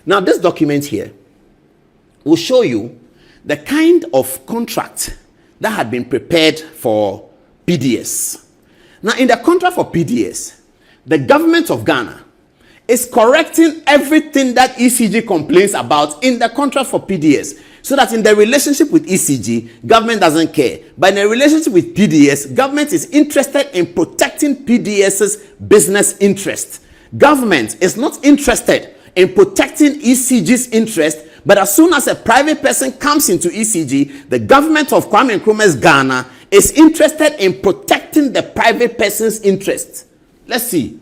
Now, this document here will show you the kind of contract that had been prepared for PDS. Now, in the contract for PDS, the government of Ghana is correcting everything that ECG complains about in the contract for PDS. So that in the relationship with ECG, government doesn't care. But in the relationship with PDS, government is interested in protecting PDS's business interest. Government is not interested in protecting ECG's interest, but as soon as a private person comes into ECG, the government of Kwame Nkrumah's Ghana is interested in protecting the private person's interest. Let's see.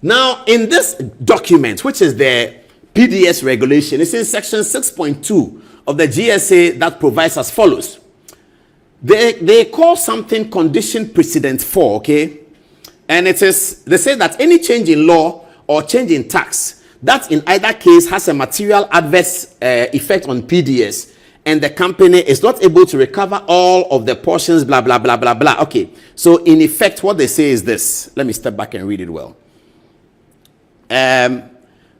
Now, in this document, which is the PDS regulation, it's in section 6.2 of the GSA that provides as follows. They call something condition precedent 4, okay? And it is, they say that any change in law or change in tax, that in either case has a material adverse effect on PDS, and the company is not able to recover all of the portions, blah, blah, blah, blah, blah. Okay, so in effect, what they say is this. Let me step back and read it well. The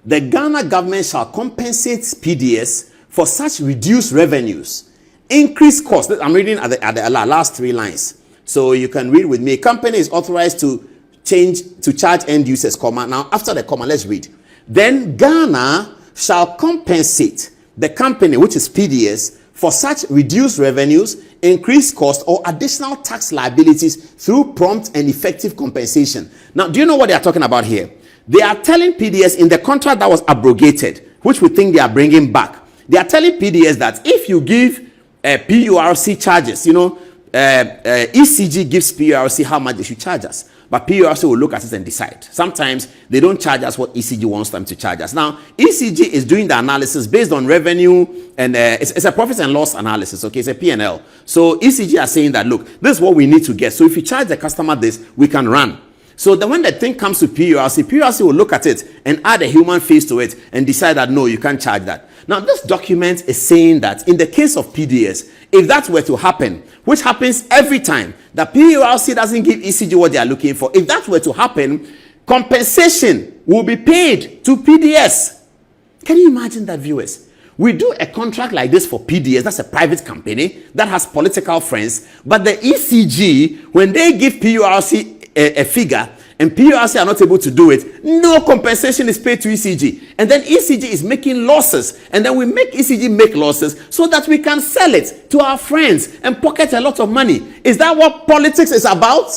Ghana government shall compensate PDS for such reduced revenues, increased costs. I'm reading at the last 3 lines. So you can read with me. Company is authorized to charge end users, comma. Now, after the comma, let's read. Then Ghana shall compensate the company, which is PDS, for such reduced revenues, increased costs, or additional tax liabilities through prompt and effective compensation. Now, do you know what they are talking about here? They are telling PDS in the contract that was abrogated, which we think they are bringing back. They are telling PDS that if you give PURC charges, you know, ECG gives PURC how much they should charge us. But PURC will look at it and decide. Sometimes they don't charge us what ECG wants them to charge us. Now, ECG is doing the analysis based on revenue, and it's a profit and loss analysis, okay? It's a P&L. So ECG are saying that, look, this is what we need to get. So if you charge the customer this, we can run. So then when the thing comes to PURC will look at it and add a human face to it and decide that, no, you can't charge that. Now, this document is saying that in the case of PDS, if that were to happen, which happens every time, that PURC doesn't give ECG what they are looking for, if that were to happen, compensation will be paid to PDS. Can you imagine that, viewers? We do a contract like this for PDS, that's a private company that has political friends, but the ECG, when they give PURC a figure and PURC are not able to do it, no compensation is paid to ECG. And then ECG is making losses, and then we make ECG make losses so that we can sell it to our friends and pocket a lot of money. Is that what politics is about?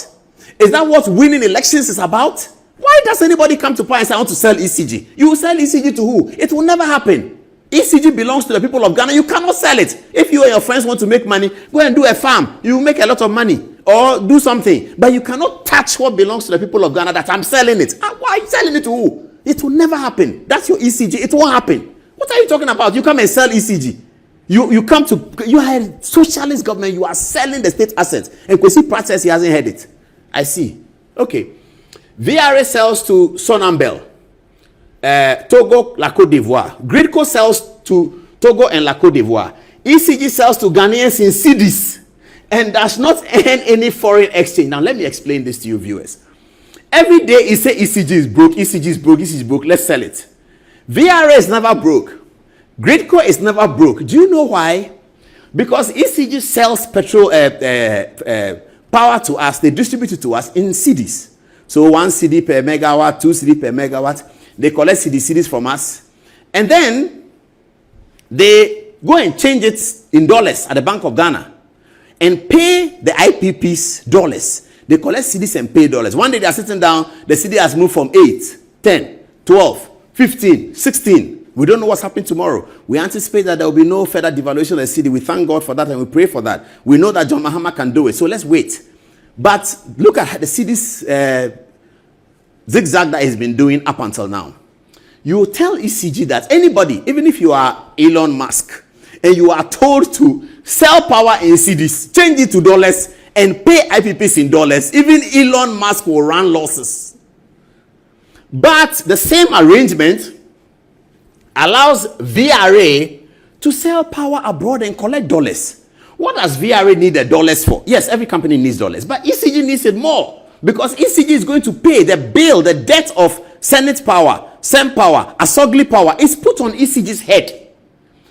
Is that what winning elections is about? Why does anybody come to power and say, I want to sell ECG? You will sell ECG to who? It will never happen. ECG belongs to the people of Ghana. You cannot sell it. If you and your friends want to make money, go and do a farm. You will make a lot of money. Or do something. But you cannot touch what belongs to the people of Ghana that I'm selling it. Why are you selling it to who? It will never happen. That's your ECG. It won't happen. What are you talking about? You come and sell ECG. You are a socialist government. You are selling the state assets. And Kwesi Process, he hasn't heard it. I see. Okay. VRA sells to Sonambel. Togo, La Côte d'Ivoire. Gridco sells to Togo and La Côte d'Ivoire. ECG sells to Ghanaians in cedis and does not earn any foreign exchange. Now, let me explain this to you, viewers. Every day you say ECG is broke, ECG is broke, ECG is broke, let's sell it. VRA is never broke. Gridco is never broke. Do you know why? Because ECG sells petrol power to us, they distribute it to us in cedis. So 1 cedi per megawatt, 2 cedi per megawatt. They collect cedis from us. And then they go and change it in dollars at the Bank of Ghana and pay the IPPs dollars. They collect cedis and pay dollars. One day they are sitting down, the cedi has moved from 8, 10, 12, 15, 16. We don't know what's happening tomorrow. We anticipate that there will be no further devaluation of the cedi. We thank God for that and we pray for that. We know that John Mahama can do it. So let's wait. But look at the cedis zigzag that he's been doing up until now. You tell ECG that anybody, even if you are Elon Musk, and you are told to sell power in cedis, change it to dollars, and pay IPPs in dollars, even Elon Musk will run losses. But the same arrangement allows VRA to sell power abroad and collect dollars. What does VRA need the dollars for? Yes, every company needs dollars, but ECG needs it more because ECG is going to pay the bill, the debt of Senate power Sem Power, Asogli Power is put on ECG's head.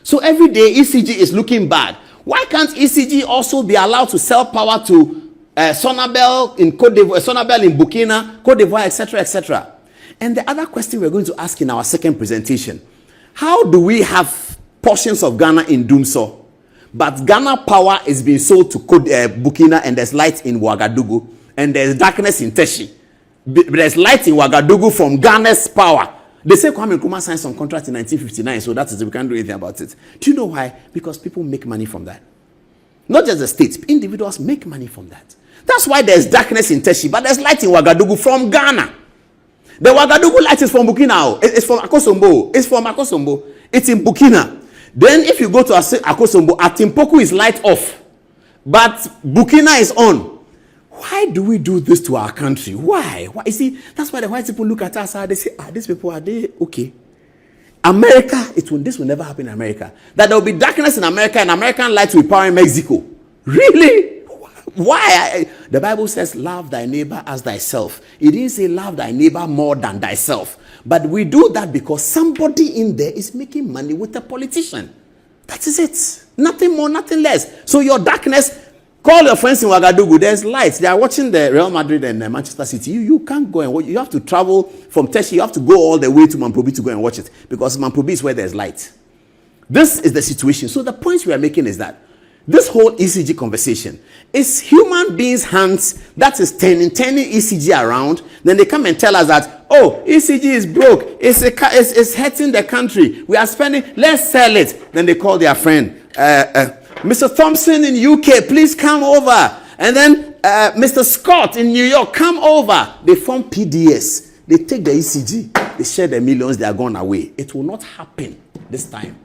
So every day ECG is looking bad. Why can't ECG also be allowed to sell power to Sonabel in Cote d'Ivoire, Sonabel in Burkina, Cote d'Ivoire, etc., etc.? And the other question we're going to ask in our second presentation, how do we have portions of Ghana in Dumso, but Ghana power is being sold to Burkina, and there's light in Ouagadougou, and there's darkness in Teshi. There's light in Ouagadougou from Ghana's power. They say Kwame Nkrumah signed some contract in 1959, so that is, we can't do anything about it. Do you know why? Because people make money from that. Not just the states, individuals make money from that. That's why there's darkness in Teshi, but there's light in Ouagadougou from Ghana. The Ouagadougou light is from Burkina. It's from Akosombo. It's from Akosombo. It's in Burkina. Then if you go to Akosombo, Atimpoku is light off, but Burkina is on. Why do we do this to our country? Why? You see, that's why the white people look at us and they say, these people, are they okay? America, this will never happen in America. That there will be darkness in America and American light will power in Mexico. Really? Why? The Bible says, love thy neighbor as thyself. It didn't say love thy neighbor more than thyself. But we do that because somebody in there is making money with a politician. That is it. Nothing more, nothing less. So your darkness, call your friends in Ouagadougou. There's lights. They are watching the Real Madrid and Manchester City. You can't go and watch. You have to travel from Teshi. You have to go all the way to Mamprobi to go and watch it, because Mamprobi is where there's light. This is the situation. So the points we are making is that this whole ECG conversation is human beings' hands that is turning ECG around. Then they come and tell us that, oh, ECG is broke. It's hurting the country. We are spending, let's sell it. Then they call their friend, Mr. Thompson in UK, please come over. And then Mr. Scott in New York, come over. They form PDS. They take the ECG. They share the millions. They are gone away. It will not happen this time.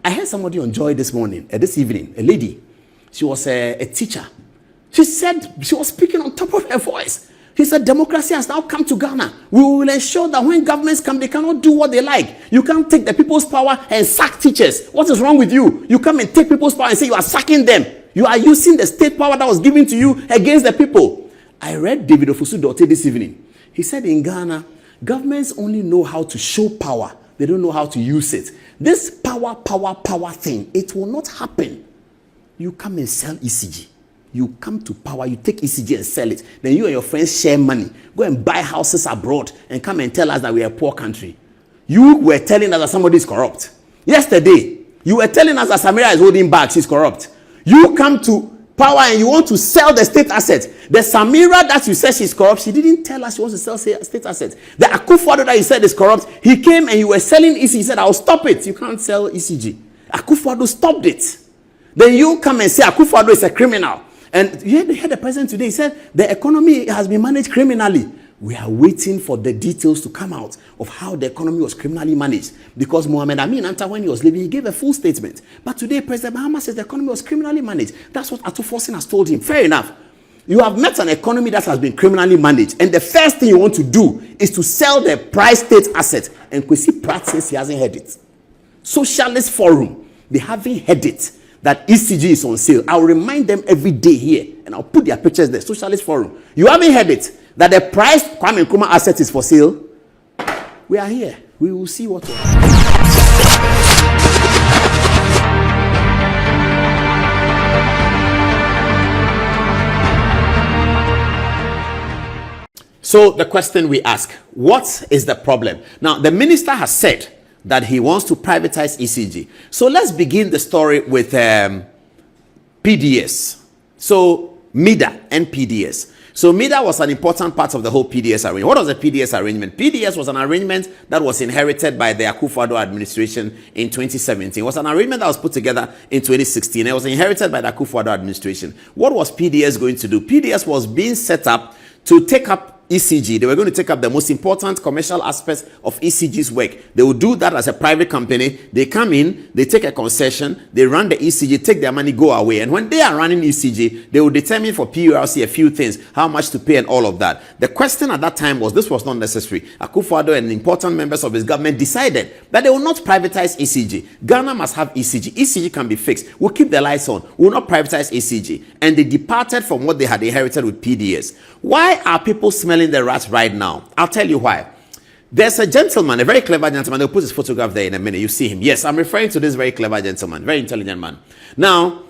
I heard somebody on Joy this evening, a lady. She was a teacher. She said, she was speaking on top of her voice. She said, democracy has now come to Ghana. We will ensure that when governments come, they cannot do what they like. You can't take the people's power and sack teachers. What is wrong with you? You come and take people's power and say you are sacking them. You are using the state power that was given to you against the people. I read David Ofosu-Dorte this evening. He said in Ghana, governments only know how to show power. They don't know how to use it. This power thing, it will not happen. You come and sell ECG. You come to power, you take ECG and sell it. Then you and your friends share money. Go and buy houses abroad and come and tell us that we are a poor country. You were telling us that somebody is corrupt. Yesterday, you were telling us that Samira is holding back, she's corrupt. You come to power and you want to sell the state assets. The Samira that you said she's corrupt, she didn't tell us she wants to sell state assets. The Akufo-Addo that you said is corrupt, he came and you were selling ECG. He said, I'll stop it. You can't sell ECG. Akufo-Addo stopped it. Then you come and say Akufo-Addo is a criminal. And you heard the president today, he said the economy has been managed criminally. We are waiting for the details to come out of how the economy was criminally managed. Because Mohamed Amin Anta, when he was leaving, he gave a full statement. But today, President Mahama says the economy was criminally managed. That's what Ato Forsin has told him. Fair enough. You have met an economy that has been criminally managed. And the first thing you want to do is to sell the prize state asset. And Kwesi Pratt says he hasn't heard it. Socialist Forum, they haven't heard it. That ECG is on sale. I'll remind them every day here. And I'll put their pictures there. Socialist Forum. You haven't heard it. That the price Kwame Nkrumah asset is for sale. We are here. We will see what will happen. So the question we ask, what is the problem? Now, the minister has said that he wants to privatize ECG. So let's begin the story with PDS. So MIDA and PDS. So MIDA was an important part of the whole PDS arrangement. What was the PDS arrangement? PDS was an arrangement that was inherited by the Akufo-Addo administration in 2017. It was an arrangement that was put together in 2016. It was inherited by the Akufo-Addo administration. What was PDS going to do? PDS was being set up to take up ECG. They were going to take up the most important commercial aspects of ECG's work. They will do that as a private company. They come in, they take a concession, they run the ECG, take their money, go away. And when they are running ECG, they will determine for PULC a few things, how much to pay and all of that. The question at that time was, this was not necessary. Akufo-Addo and important members of his government decided that they will not privatize ECG. Ghana must have ECG. ECG can be fixed. We'll keep the lights on. We'll not privatize ECG. And they departed from what they had inherited with PDS. Why are people smelling the rats right now? I'll tell you why. There's a gentleman, a very clever gentleman. They'll put his photograph there in a minute. You see him. Yes, I'm referring to this very clever gentleman, very intelligent man. Now,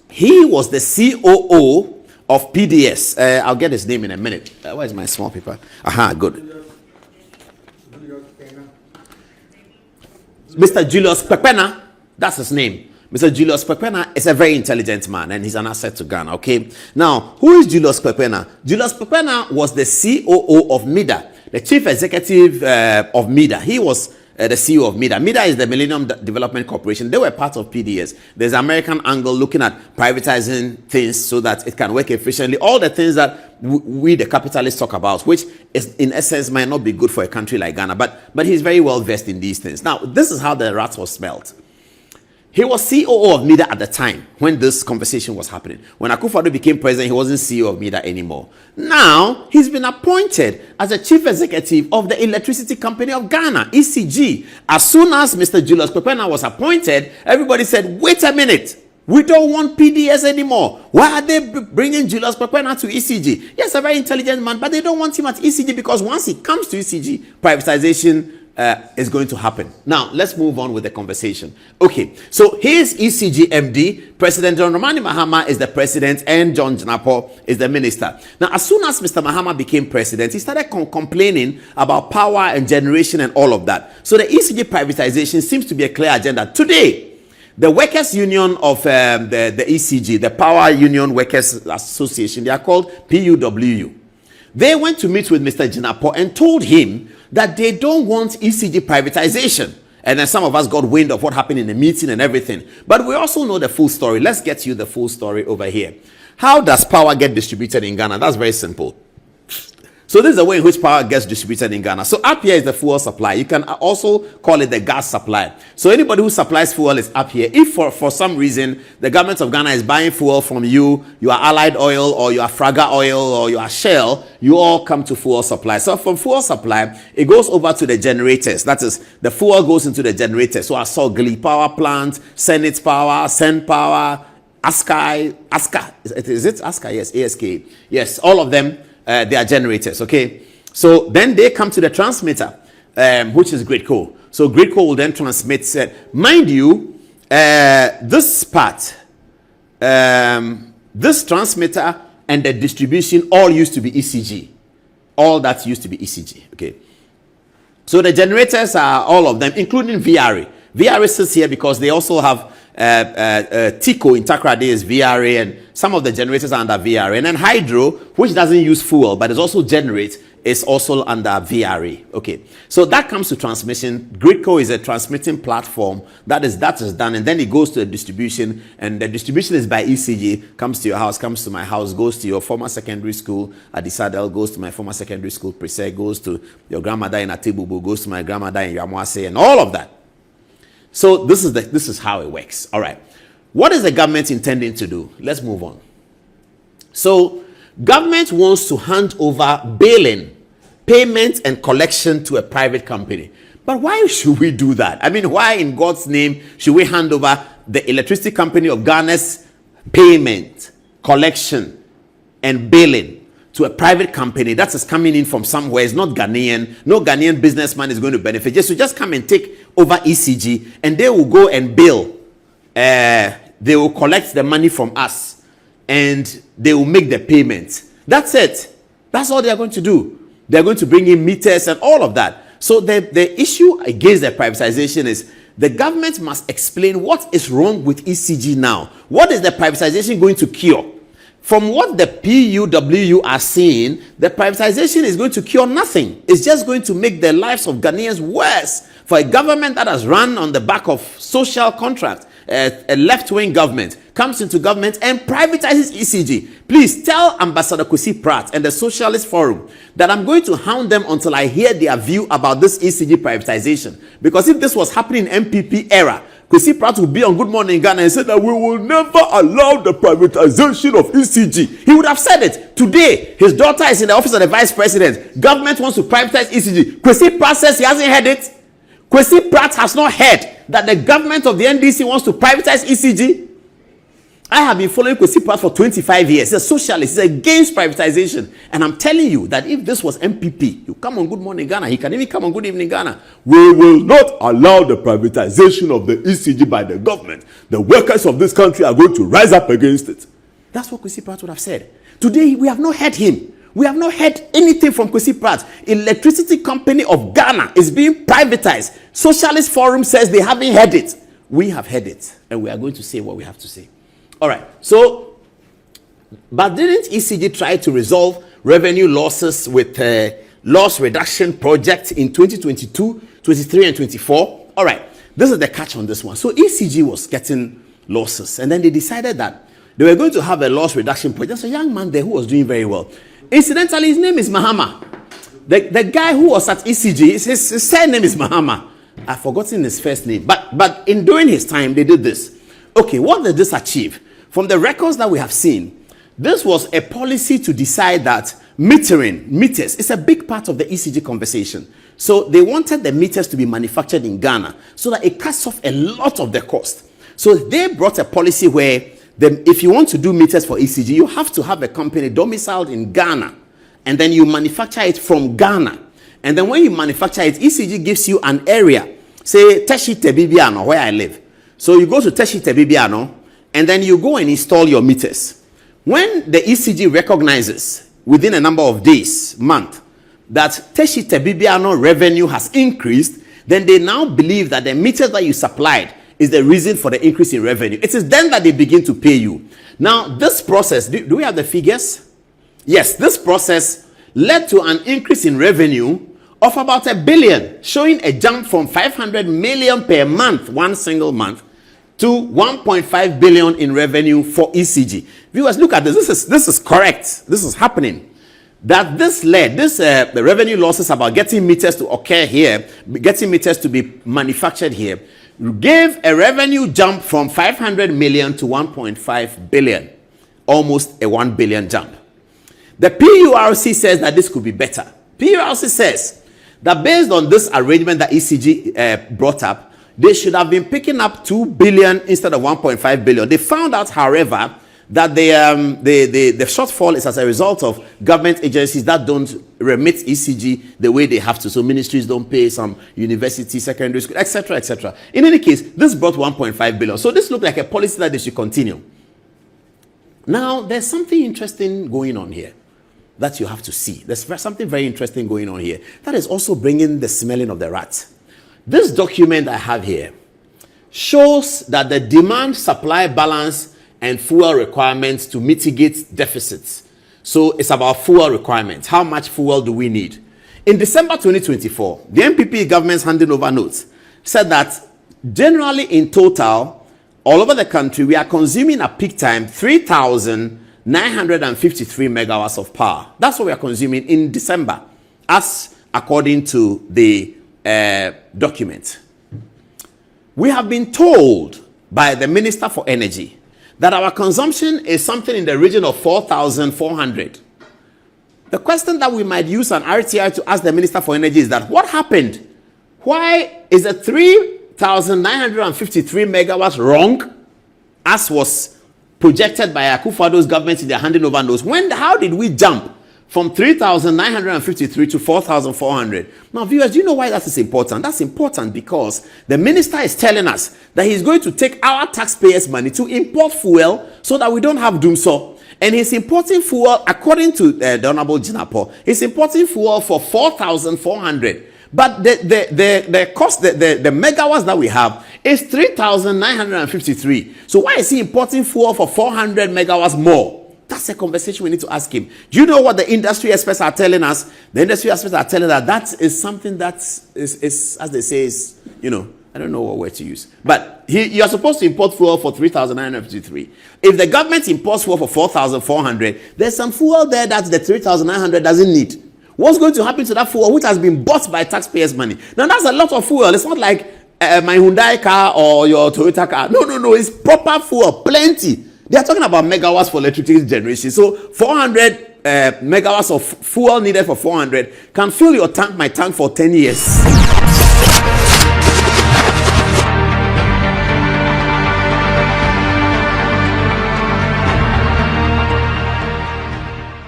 he was the COO of PDS. I'll get his name in a minute. Where's my small paper? Aha, good. Mr. Julius Pepena, that's his name. Mr. Julius Pepena is a very intelligent man, and he's an asset to Ghana, okay? Now, who is Julius Pepena? Julius Pepena was the COO of MIDA, the chief executive of MIDA. He was the CEO of MIDA. MIDA is the Millennium Development Corporation. They were part of PDS. There's an American angle looking at privatizing things so that it can work efficiently. All the things that we, the capitalists, talk about, which is in essence might not be good for a country like Ghana, but he's very well versed in these things. Now, this is how the rat was smelt. He was COO of MIDA at the time when this conversation was happening. When Akufo-Addo became president, he wasn't CEO of MIDA anymore. Now, he's been appointed as the chief executive of the Electricity Company of Ghana, ECG. As soon as Mr. Julius Pepena was appointed, everybody said, wait a minute, we don't want PDS anymore. Why are they bringing Julius Pepena to ECG? Yes, a very intelligent man, but they don't want him at ECG because once he comes to ECG, privatization is going to happen. Now, let's move on with the conversation. Okay, so here's ECG MD. President John Dramani Mahama is the president and John Jinapo is the minister. Now, as soon as Mr. Mahama became president, he started complaining about power and generation and all of that. So the ECG privatization seems to be a clear agenda. Today, the Workers' Union of the ECG, the Power Union Workers Association, they are called PUWU. They went to meet with Mr. Jinapo and told him that they don't want ECG privatization. And then some of us got wind of what happened in the meeting and everything. But we also know the full story. Let's get you the full story over here. How does power get distributed in Ghana? That's very simple. So this is the way in which power gets distributed in Ghana. So up here is the fuel supply. You can also call it the gas supply. So anybody who supplies fuel is up here. If for some reason the government of Ghana is buying fuel from you, you are Allied Oil or you are Fraga Oil or you are Shell, you all come to fuel supply. So from fuel supply, it goes over to the generators. That is, the fuel goes into the generators. So I saw Glee Power Plant, Senate Power, Sen Power, Aska. Is it Aska? Yes, ASK. Yes, all of them. They are generators, okay? So then they come to the transmitter, which is Gridco. So Gridco will then transmit, mind you, this part, this transmitter and the distribution all used to be ECG. All that used to be ECG, okay? So the generators are all of them, including VRA. VRA sits here because they also have TICO in Takrady is VRA, and some of the generators are under VRA. And then Hydro, which doesn't use fuel but it also generates, is also under VRA. Okay, so that comes to transmission. Gridco is a transmitting platform that is done, and then it goes to the distribution, and the distribution is by ECG. Comes to your house, comes to my house, goes to your former secondary school at Disadel, goes to my former secondary school Prese, goes to your grandmother in Atibubu, goes to my grandmother in Yamuase, and all of that. So this is how it works. All right. What is the government intending to do? Let's move on. So government wants to hand over billing, payment and collection to a private company. But why should we do that? I mean, why in God's name should we hand over the Electricity Company of Ghana's payment, collection and billing to a private company that is coming in from somewhere? It's not Ghanaian. No Ghanaian businessman is going to benefit. Just come and take over ECG, and they will go and bill. They will collect the money from us, and they will make the payment. That's it. That's all they are going to do. They're going to bring in meters and all of that. So the issue against the privatization is the government must explain what is wrong with ECG now. What is the privatization going to cure? From what the PUWU are saying, the privatization is going to cure nothing. It's just going to make the lives of Ghanaians worse. For a government that has run on the back of social contract, a left-wing government comes into government and privatizes ECG. Please tell Ambassador Kwesi Pratt and the Socialist Forum that I'm going to hound them until I hear their view about this ECG privatization. Because if this was happening in MPP era, Kwesi Pratt would be on Good Morning Ghana and say that we will never allow the privatization of ECG. He would have said it. Today, his daughter is in the office of the vice president. Government wants to privatize ECG. Kwesi Pratt says he hasn't heard it. Kwesi Pratt has not heard that the government of the NDC wants to privatize ECG. I have been following Kwesi Pratt for 25 years. He's a socialist. He's against privatization. And I'm telling you that if this was MPP, you come on Good Morning Ghana, he can even come on Good Evening Ghana. We will not allow the privatization of the ECG by the government. The workers of this country are going to rise up against it. That's what Kwesi Pratt would have said. Today, we have not heard him. We have not heard anything from Kwesi Pratt. Electricity Company of Ghana is being privatized. Socialist Forum says they haven't heard it. We have heard it. And we are going to say what we have to say. All right, so, but didn't ECG try to resolve revenue losses with a loss reduction project in 2022, 23, and 24? All right, this is the catch on this one. So ECG was getting losses, and then they decided that they were going to have a loss reduction project. There's a young man there who was doing very well. Incidentally, his name is Mahama. The guy who was at ECG, his surname is Mahama. I've forgotten his first name, but in during his time, they did this. Okay, what did this achieve? From the records that we have seen, this was a policy to decide that meters, is a big part of the ECG conversation. So they wanted the meters to be manufactured in Ghana so that it cuts off a lot of the cost. So they brought a policy where if you want to do meters for ECG, you have to have a company domiciled in Ghana, and then you manufacture it from Ghana. And then when you manufacture it, ECG gives you an area, say Teshi Tebibiano, where I live. So you go to Teshi Tebibiano, and then you go and install your meters. When the ECG recognizes within a number of days, month, that Teshi Tebibiano revenue has increased, then they now believe that the meters that you supplied is the reason for the increase in revenue. It is then that they begin to pay you. Now, this process, do we have the figures? Yes, this process led to an increase in revenue of about $1 billion, showing a jump from 500 million per month, one single month, to 1.5 billion in revenue for ECG. Viewers, look at this. This is correct. This is happening. That this led, the revenue losses about getting meters to occur here, getting meters to be manufactured here, gave a revenue jump from 500 million to 1.5 billion, almost a 1 billion jump. The PURC says that this could be better. PURC says that based on this arrangement that ECG brought up, they should have been picking up 2 billion instead of 1.5 billion. They found out, however, that the shortfall is as a result of government agencies that don't remit ECG the way they have to. So ministries don't pay, some universities, secondary school, etc., etc. In any case, this brought 1.5 billion. So this looked like a policy that they should continue. Now, there's something interesting going on here that you have to see. There's something very interesting going on here that is also bringing the smelling of the rat. This document I have here shows that the demand-supply balance and fuel requirements to mitigate deficits. So it's about fuel requirements. How much fuel do we need? In December 2024, the MPP government's handing over notes said that generally in total, all over the country, we are consuming at peak time 3,953 megawatts of power. That's what we are consuming in December, as according to the document. We have been told by the Minister for Energy that our consumption is something in the region of 4,400. The question that we might use an RTI to ask the Minister for Energy is that what happened? Why is the 3,953 megawatts wrong, as was projected by Akufo-Addo's government in their handing over notes? How did we jump from 3,953 to 4,400? Now, viewers, do you know why that is important? That's important because the minister is telling us that he's going to take our taxpayers' money to import fuel so that we don't have doomso. And he's importing fuel, according to the Honorable Jinapo, he's importing fuel for 4,400. But the cost, the megawatts that we have is 3,953. So why is he importing fuel for 400 megawatts more? That's a conversation we need to ask him. Do you know what the industry experts are telling us? The industry experts are telling us that is something that is as they say, is, I don't know what word to use. But you are supposed to import fuel for 3,953. If the government imports fuel for 4,400, there's some fuel there that the 3,900 doesn't need. What's going to happen to that fuel which has been bought by taxpayers' money? Now, that's a lot of fuel. It's not like my Hyundai car or your Toyota car. No. It's proper fuel, plenty. They are talking about megawatts for electricity generation. So 400 megawatts of fuel needed for 400 can fill your tank, my tank, for 10 years.